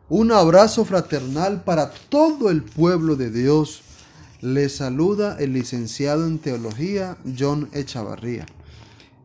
Un abrazo fraternal para todo el pueblo de Dios. Les saluda el licenciado en teología John Echavarría,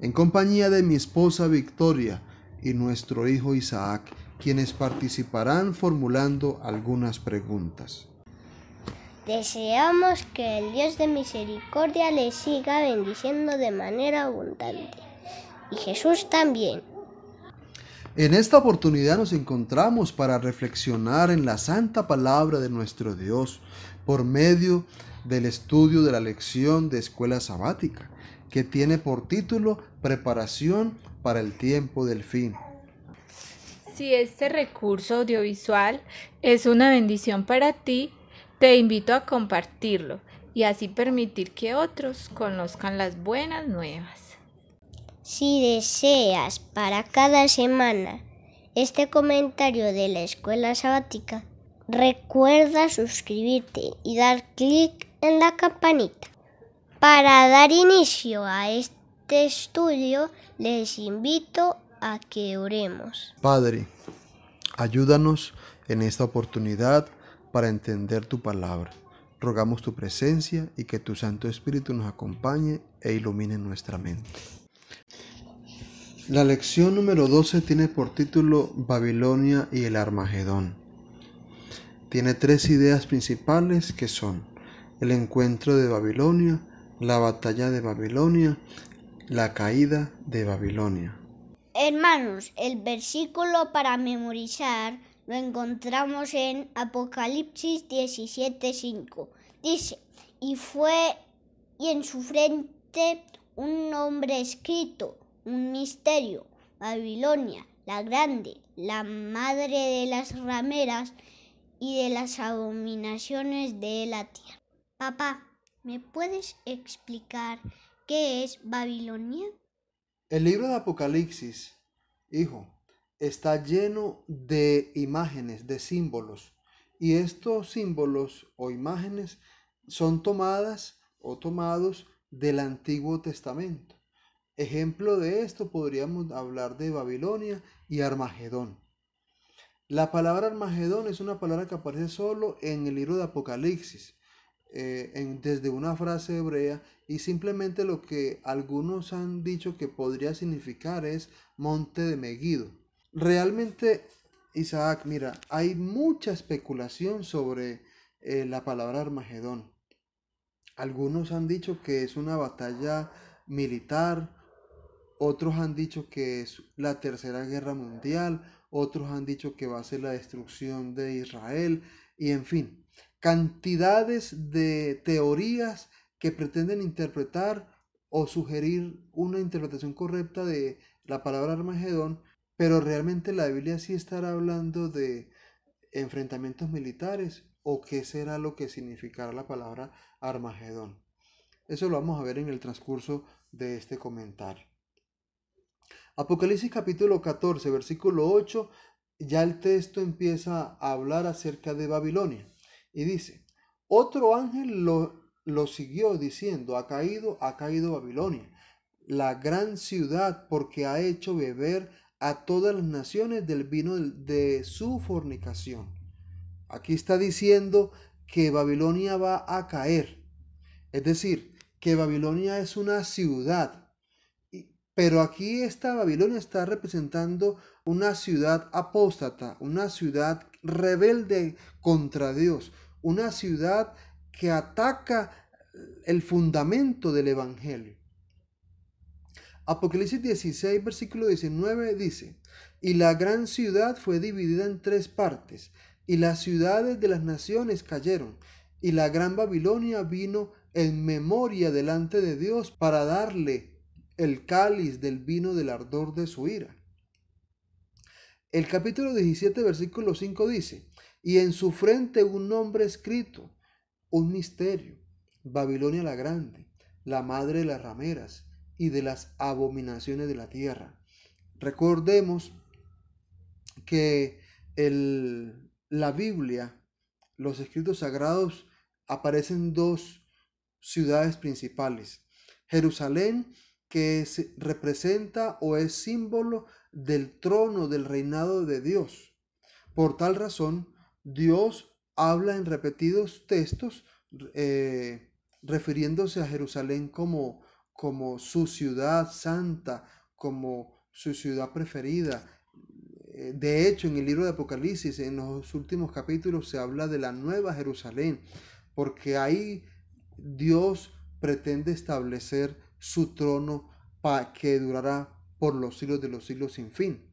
en compañía de mi esposa Victoria y nuestro hijo Isaac, quienes participarán formulando algunas preguntas. Deseamos que el Dios de misericordia les siga bendiciendo de manera abundante. Y Jesús también. En esta oportunidad nos encontramos para reflexionar en la santa palabra de nuestro Dios por medio del estudio de la lección de escuela sabática, que tiene por título Preparación para el tiempo del fin. Si este recurso audiovisual es una bendición para ti, te invito a compartirlo y así permitir que otros conozcan las buenas nuevas. Si deseas para cada semana este comentario de la escuela sabática, recuerda suscribirte y dar clic en la campanita. Para dar inicio a este estudio, les invito a que oremos. Padre, ayúdanos en esta oportunidad para entender tu palabra. Rogamos tu presencia y que tu Santo Espíritu nos acompañe e ilumine nuestra mente. La lección número 12 tiene por título Babilonia y el Armagedón. Tiene tres ideas principales que son el encuentro de Babilonia, la batalla de Babilonia, la caída de Babilonia. Hermanos, el versículo para memorizar lo encontramos en Apocalipsis 17:5. Dice, y en su frente un nombre escrito, un misterio, Babilonia, la grande, la madre de las rameras y de las abominaciones de la tierra. Papá, ¿me puedes explicar qué es Babilonia? El libro de Apocalipsis, hijo, está lleno de imágenes, de símbolos. Y estos símbolos o imágenes son tomadas o tomados del Antiguo Testamento. Ejemplo de esto podríamos hablar de Babilonia y Armagedón. La palabra Armagedón es una palabra que aparece solo en el libro de Apocalipsis, desde una frase hebrea, y simplemente lo que algunos han dicho que podría significar es monte de Megido. Realmente, Isaac, mira, hay mucha especulación sobre la palabra Armagedón. Algunos han dicho que es una batalla militar, otros han dicho que es la Tercera Guerra Mundial, otros han dicho que va a ser la destrucción de Israel, y en fin, cantidades de teorías que pretenden interpretar o sugerir una interpretación correcta de la palabra Armagedón, pero realmente la Biblia sí estará hablando de enfrentamientos militares o qué será lo que significará la palabra Armagedón. Eso lo vamos a ver en el transcurso de este comentario. Apocalipsis capítulo 14, versículo 8, ya el texto empieza a hablar acerca de Babilonia. Y dice, otro ángel lo siguió diciendo, ha caído Babilonia, la gran ciudad, porque ha hecho beber a todas las naciones del vino de su fornicación. Aquí está diciendo que Babilonia va a caer. Es decir, que Babilonia es una ciudad. Pero aquí esta Babilonia está representando una ciudad apóstata, una ciudad rebelde contra Dios, una ciudad que ataca el fundamento del Evangelio. Apocalipsis 16, versículo 19 dice, y la gran ciudad fue dividida en tres partes, y las ciudades de las naciones cayeron, y la gran Babilonia vino en memoria delante de Dios para darle el cáliz del vino del ardor de su ira. El capítulo 17, versículo 5 dice, y en su frente un nombre escrito, un misterio, Babilonia la grande, la madre de las rameras y de las abominaciones de la tierra. Recordemos que la Biblia, los escritos sagrados, aparecen dos ciudades principales. Jerusalén, que representa o es símbolo del trono, del reinado de Dios. Por tal razón, Dios habla en repetidos textos refiriéndose a Jerusalén como su ciudad santa, como su ciudad preferida. De hecho, en el libro de Apocalipsis, en los últimos capítulos, se habla de la nueva Jerusalén, porque ahí Dios pretende establecer su trono que durará por los siglos de los siglos sin fin.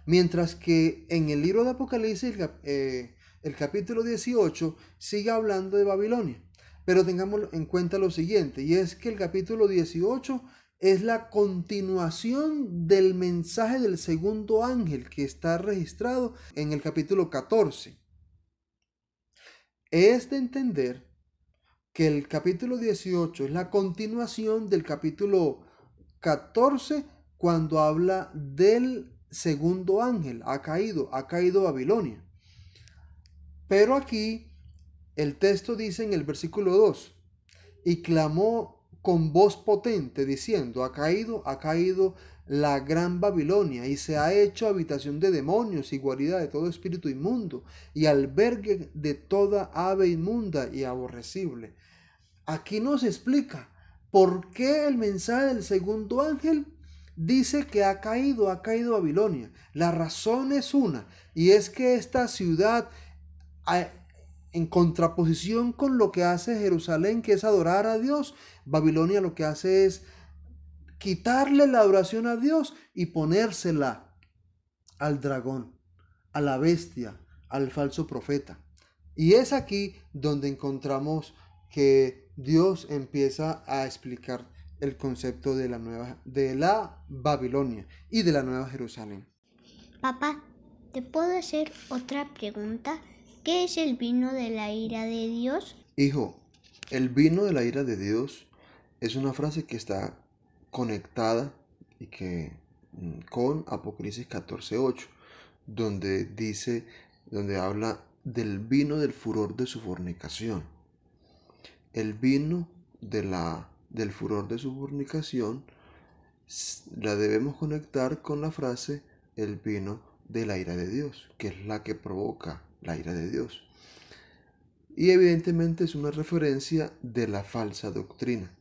Mientras que en el libro de Apocalipsis, el capítulo 18, sigue hablando de Babilonia. Pero tengamos en cuenta lo siguiente, y es que el capítulo 18 es la continuación del mensaje del segundo ángel que está registrado en el capítulo 14. Es de entender que el capítulo 18 es la continuación del capítulo 14 cuando habla del segundo ángel, ha caído Babilonia. Pero aquí el texto dice en el versículo 2, y clamó con voz potente diciendo, ha caído la gran Babilonia y se ha hecho habitación de demonios y guarida de todo espíritu inmundo y albergue de toda ave inmunda y aborrecible. Aquí nos explica por qué el mensaje del segundo ángel dice que ha caído Babilonia. La razón es una, y es que esta ciudad, en contraposición con lo que hace Jerusalén, que es adorar a Dios, Babilonia lo que hace es quitarle la adoración a Dios y ponérsela al dragón, a la bestia, al falso profeta. Y es aquí donde encontramos que Dios empieza a explicar el concepto de la Babilonia y de la Nueva Jerusalén. Papá, ¿te puedo hacer otra pregunta? ¿Qué es el vino de la ira de Dios? Hijo, el vino de la ira de Dios es una frase que está conectada y que con Apocalipsis 14:8, donde habla del vino del furor de su fornicación. El vino del furor de su fornicación la debemos conectar con la frase el vino de la ira de Dios, que es la que provoca la ira de Dios. Y evidentemente es una referencia de la falsa doctrina,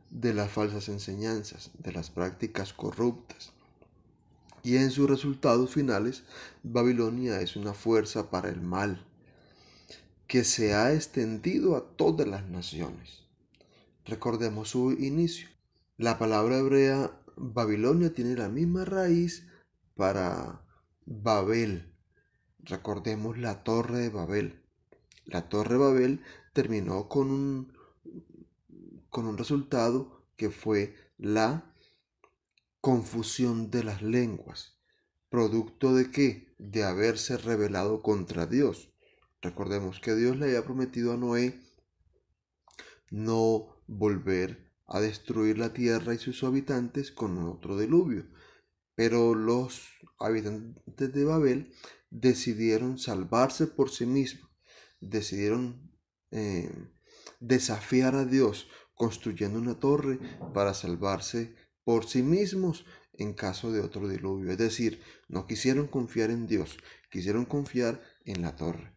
de las falsas enseñanzas, de las prácticas corruptas. Y en sus resultados finales, Babilonia es una fuerza para el mal, que se ha extendido a todas las naciones. Recordemos su inicio. La palabra hebrea Babilonia tiene la misma raíz para Babel. Recordemos la Torre de Babel. La Torre de Babel terminó con un resultado que fue la confusión de las lenguas. ¿Producto de qué? De haberse rebelado contra Dios. Recordemos que Dios le había prometido a Noé no volver a destruir la tierra y sus habitantes con otro diluvio. Pero los habitantes de Babel decidieron salvarse por sí mismos. Decidieron desafiar a Dios construyendo una torre para salvarse por sí mismos en caso de otro diluvio. Es decir, no quisieron confiar en Dios, quisieron confiar en la torre.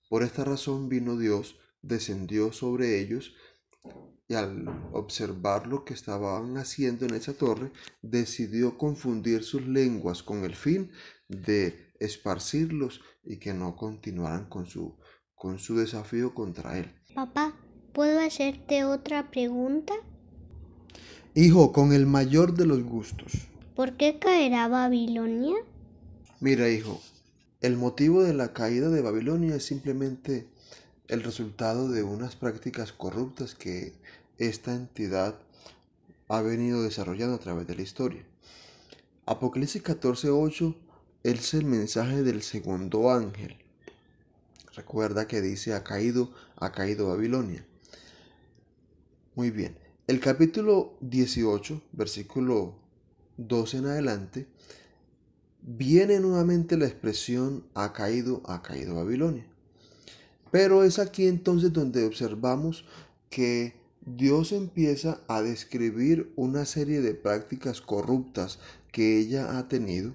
Por esta razón vino Dios, descendió sobre ellos y al observar lo que estaban haciendo en esa torre, decidió confundir sus lenguas con el fin de esparcirlos y que no continuaran con su desafío contra él. Papá, ¿puedo hacerte otra pregunta? Hijo, con el mayor de los gustos. ¿Por qué caerá Babilonia? Mira, hijo, el motivo de la caída de Babilonia es simplemente el resultado de unas prácticas corruptas que esta entidad ha venido desarrollando a través de la historia. Apocalipsis 14:8 es el mensaje del segundo ángel. Recuerda que dice ha caído Babilonia. Muy bien. El capítulo 18, versículo 12 en adelante, viene nuevamente la expresión ha caído Babilonia. Pero es aquí entonces donde observamos que Dios empieza a describir una serie de prácticas corruptas que ella ha tenido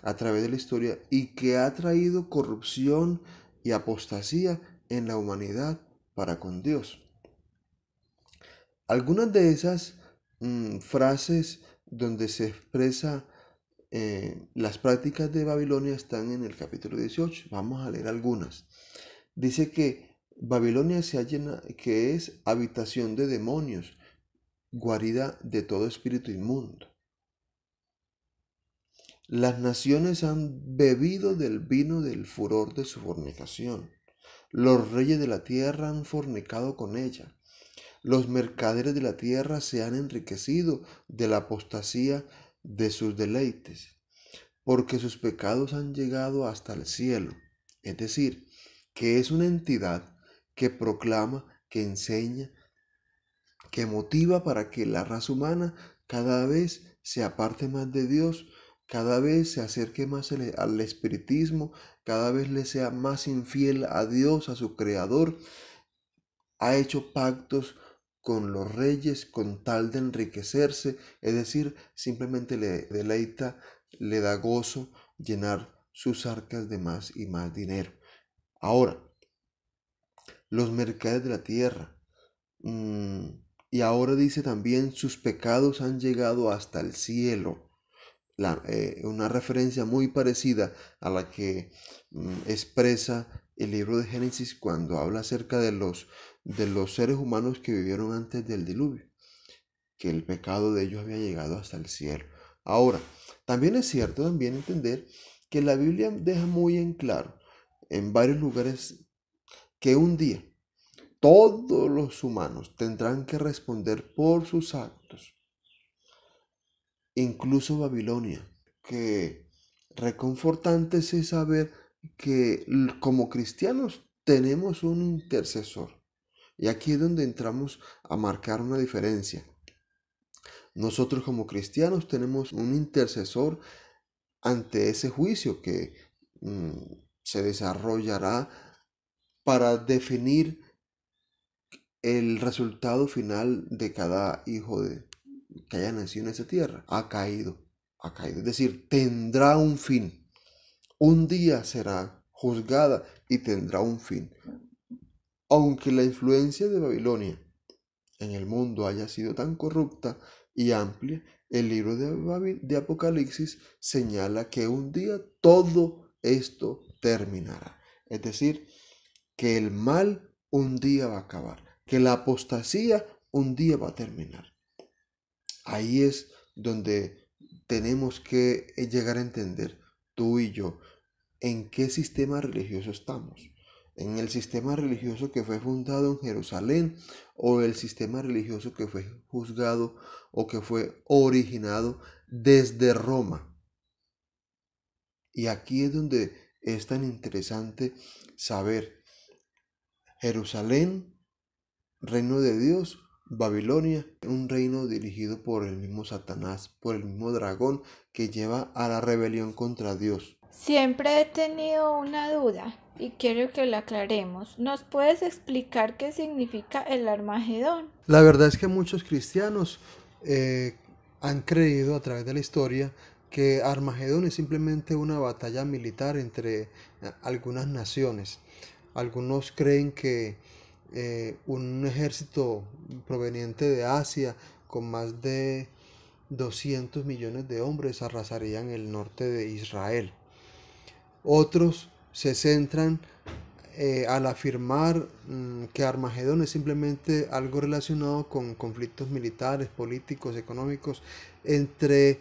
a través de la historia y que ha traído corrupción y apostasía en la humanidad para con Dios. Algunas de esas frases donde se expresa las prácticas de Babilonia están en el capítulo 18. Vamos a leer algunas. Dice que Babilonia que es habitación de demonios, guarida de todo espíritu inmundo. Las naciones han bebido del vino del furor de su fornicación. Los reyes de la tierra han fornicado con ella. Los mercaderes de la tierra se han enriquecido de la apostasía de sus deleites, porque sus pecados han llegado hasta el cielo. Es decir, que es una entidad que proclama, que enseña, que motiva para que la raza humana cada vez se aparte más de Dios, cada vez se acerque más al espiritismo, cada vez le sea más infiel a Dios, a su creador. Ha hecho pactos con los reyes con tal de enriquecerse, es decir, simplemente le deleita, le da gozo llenar sus arcas de más y más dinero. Ahora, los mercaderes de la tierra, y ahora dice también, sus pecados han llegado hasta el cielo. Una referencia muy parecida a la que expresa el libro de Génesis cuando habla acerca de los seres humanos que vivieron antes del diluvio, que el pecado de ellos había llegado hasta el cielo. Ahora, también es cierto también entender que la Biblia deja muy en claro en varios lugares que un día todos los humanos tendrán que responder por sus actos. Incluso Babilonia, que reconfortante es saber que como cristianos tenemos un intercesor. Y aquí es donde entramos a marcar una diferencia. Nosotros como cristianos tenemos un intercesor ante ese juicio que se desarrollará para definir el resultado final de cada hijo que haya nacido en esa tierra. Ha caído. Es decir, tendrá un fin. Un día será juzgada y tendrá un fin. Aunque la influencia de Babilonia en el mundo haya sido tan corrupta y amplia, el libro de Apocalipsis señala que un día todo esto terminará. Es decir, que el mal un día va a acabar, que la apostasía un día va a terminar. Ahí es donde tenemos que llegar a entender, tú y yo, en qué sistema religioso estamos. En el sistema religioso que fue fundado en Jerusalén o el sistema religioso que fue juzgado o que fue originado desde Roma. Y aquí es donde es tan interesante saber Jerusalén, reino de Dios, Babilonia, un reino dirigido por el mismo Satanás, por el mismo dragón que lleva a la rebelión contra Dios. Siempre he tenido una duda y quiero que la aclaremos. ¿Nos puedes explicar qué significa el Armagedón? La verdad es que muchos cristianos han creído a través de la historia que Armagedón es simplemente una batalla militar entre algunas naciones. Algunos creen que un ejército proveniente de Asia con más de 200 millones de hombres arrasarían el norte de Israel. Otros se centran al afirmar que Armagedón es simplemente algo relacionado con conflictos militares, políticos, económicos entre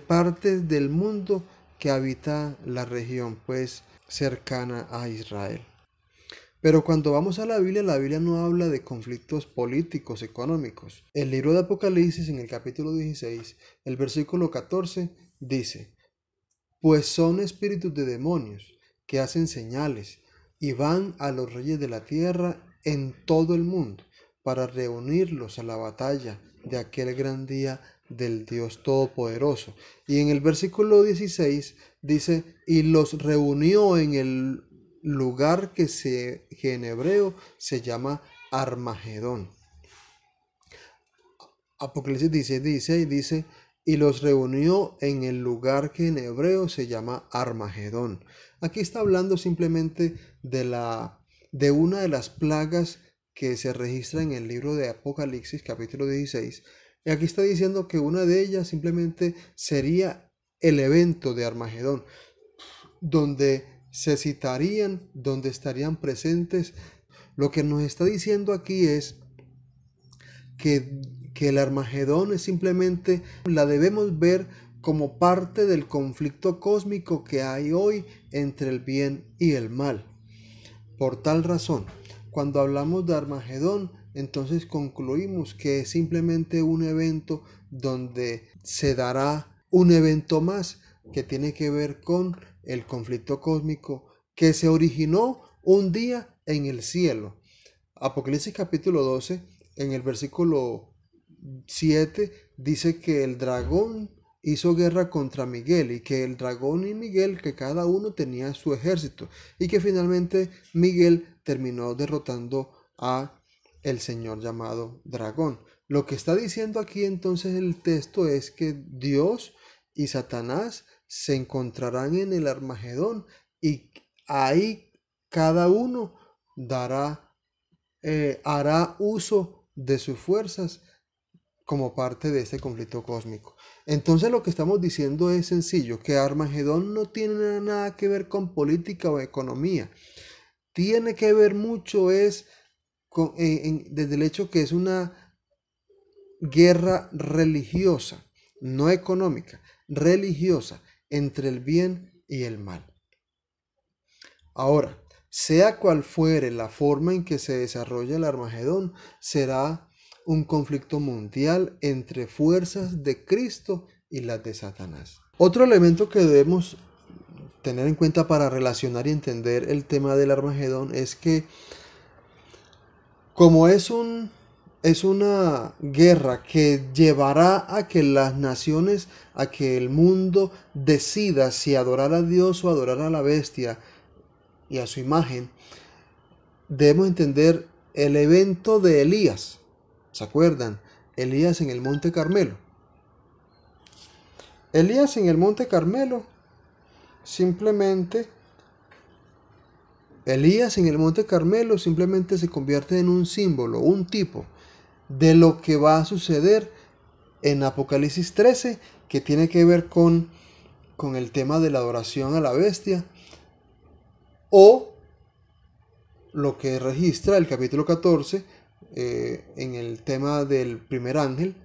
partes del mundo que habita la región pues cercana a Israel. Pero cuando vamos a la Biblia no habla de conflictos políticos, económicos. El libro de Apocalipsis en el capítulo 16, el versículo 14 dice: pues son espíritus de demonios que hacen señales y van a los reyes de la tierra en todo el mundo para reunirlos a la batalla de aquel gran día del Dios Todopoderoso. Y en el versículo 16 dice: y los reunió en el lugar que en hebreo se llama Armagedón. Apocalipsis 16 dice: y los reunió en el lugar que en hebreo se llama Armagedón. Aquí está hablando simplemente de una de las plagas que se registra en el libro de Apocalipsis, capítulo 16. Y aquí está diciendo que una de ellas simplemente sería el evento de Armagedón, donde se citarían, donde estarían presentes. Lo que nos está diciendo aquí es que el Armagedón es simplemente, la debemos ver como parte del conflicto cósmico que hay hoy entre el bien y el mal. Por tal razón, cuando hablamos de Armagedón, entonces concluimos que es simplemente un evento donde se dará un evento más que tiene que ver con el conflicto cósmico que se originó un día en el cielo. Apocalipsis capítulo 12, en el versículo 7, dice que el dragón hizo guerra contra Miguel y que el dragón y Miguel, que cada uno tenía su ejército, y que finalmente Miguel terminó derrotando a el señor llamado dragón. Lo que está diciendo aquí entonces el texto es que Dios y Satanás se encontrarán en el Armagedón y ahí cada uno hará uso de sus fuerzas como parte de este conflicto cósmico. Entonces lo que estamos diciendo es sencillo, que Armagedón no tiene nada que ver con política o economía. Tiene que ver mucho desde el hecho que es una guerra religiosa, no económica, religiosa, entre el bien y el mal. Ahora, sea cual fuere la forma en que se desarrolla el Armagedón, será un conflicto mundial entre fuerzas de Cristo y las de Satanás. Otro elemento que debemos tener en cuenta para relacionar y entender el tema del Armagedón es que como es una guerra que llevará a que las naciones, a que el mundo decida si adorar a Dios o adorar a la bestia y a su imagen, debemos entender el evento de Elías. ¿Se acuerdan? Elías en el Monte Carmelo. Elías en el Monte Carmelo simplemente se convierte en un símbolo, un tipo de lo que va a suceder en Apocalipsis 13, que tiene que ver con el tema de la adoración a la bestia, o lo que registra el capítulo 14 en el tema del primer ángel,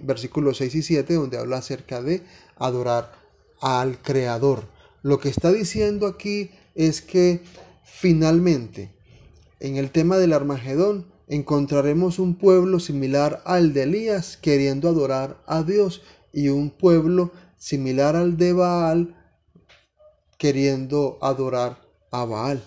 versículos 6 y 7, donde habla acerca de adorar al Creador. Lo que está diciendo aquí es que finalmente en el tema del Armagedón encontraremos un pueblo similar al de Elías queriendo adorar a Dios y un pueblo similar al de Baal queriendo adorar a Baal.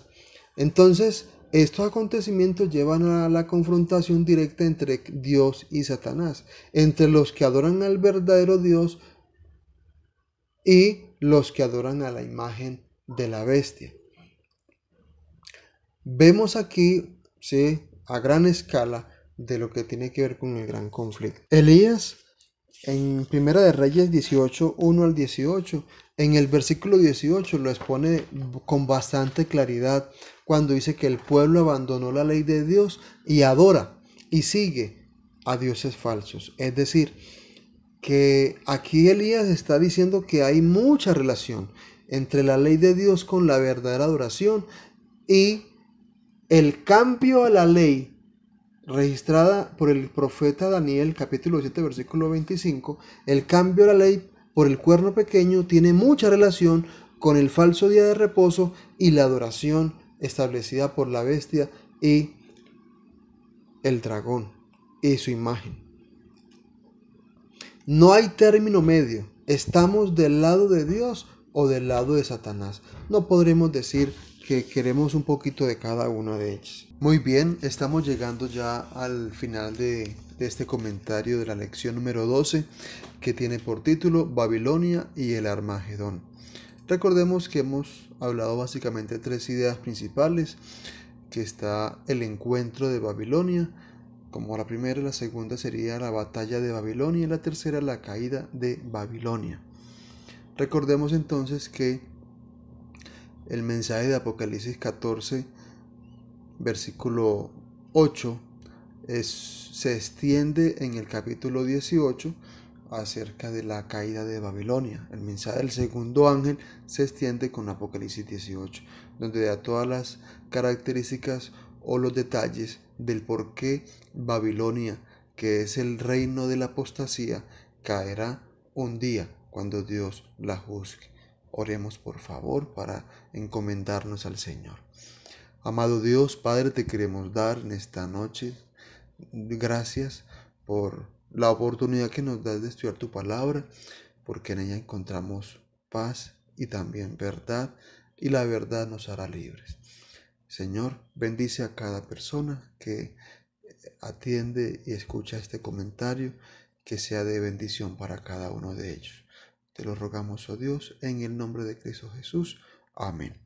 Entonces, estos acontecimientos llevan a la confrontación directa entre Dios y Satanás, entre los que adoran al verdadero Dios y los que adoran a la imagen de la bestia. Vemos aquí, sí, a gran escala de lo que tiene que ver con el gran conflicto. Elías, en Primera de Reyes 18, 1 al 18, en el versículo 18 lo expone con bastante claridad cuando dice que el pueblo abandonó la ley de Dios y adora y sigue a dioses falsos. Es decir, que aquí Elías está diciendo que hay mucha relación entre la ley de Dios con la verdadera adoración y el cambio a la ley registrada por el profeta Daniel, capítulo 7, versículo 25, el cambio a la ley por el cuerno pequeño tiene mucha relación con el falso día de reposo y la adoración establecida por la bestia y el dragón y su imagen. No hay término medio. ¿Estamos del lado de Dios o del lado de Satanás? No podremos decir que queremos un poquito de cada uno de ellos. Muy bien, estamos llegando ya al final de este comentario de la lección número 12, que tiene por título Babilonia y el Armagedón. Recordemos que hemos hablado básicamente de tres ideas principales, que está el encuentro de Babilonia, como la primera, la segunda sería la batalla de Babilonia y la tercera la caída de Babilonia. Recordemos entonces que el mensaje de Apocalipsis 14, versículo 8, se extiende en el capítulo 18 acerca de la caída de Babilonia. El mensaje del segundo ángel se extiende con Apocalipsis 18, donde da todas las características o los detalles del por qué Babilonia, que es el reino de la apostasía, caerá un día cuando Dios la juzgue. Oremos por favor para encomendarnos al Señor. Amado Dios, Padre, te queremos dar en esta noche gracias por la oportunidad que nos das de estudiar tu palabra, porque en ella encontramos paz y también verdad, y la verdad nos hará libres. Señor, bendice a cada persona que atiende y escucha este comentario, que sea de bendición para cada uno de ellos. Te lo rogamos, oh Dios, en el nombre de Cristo Jesús. Amén.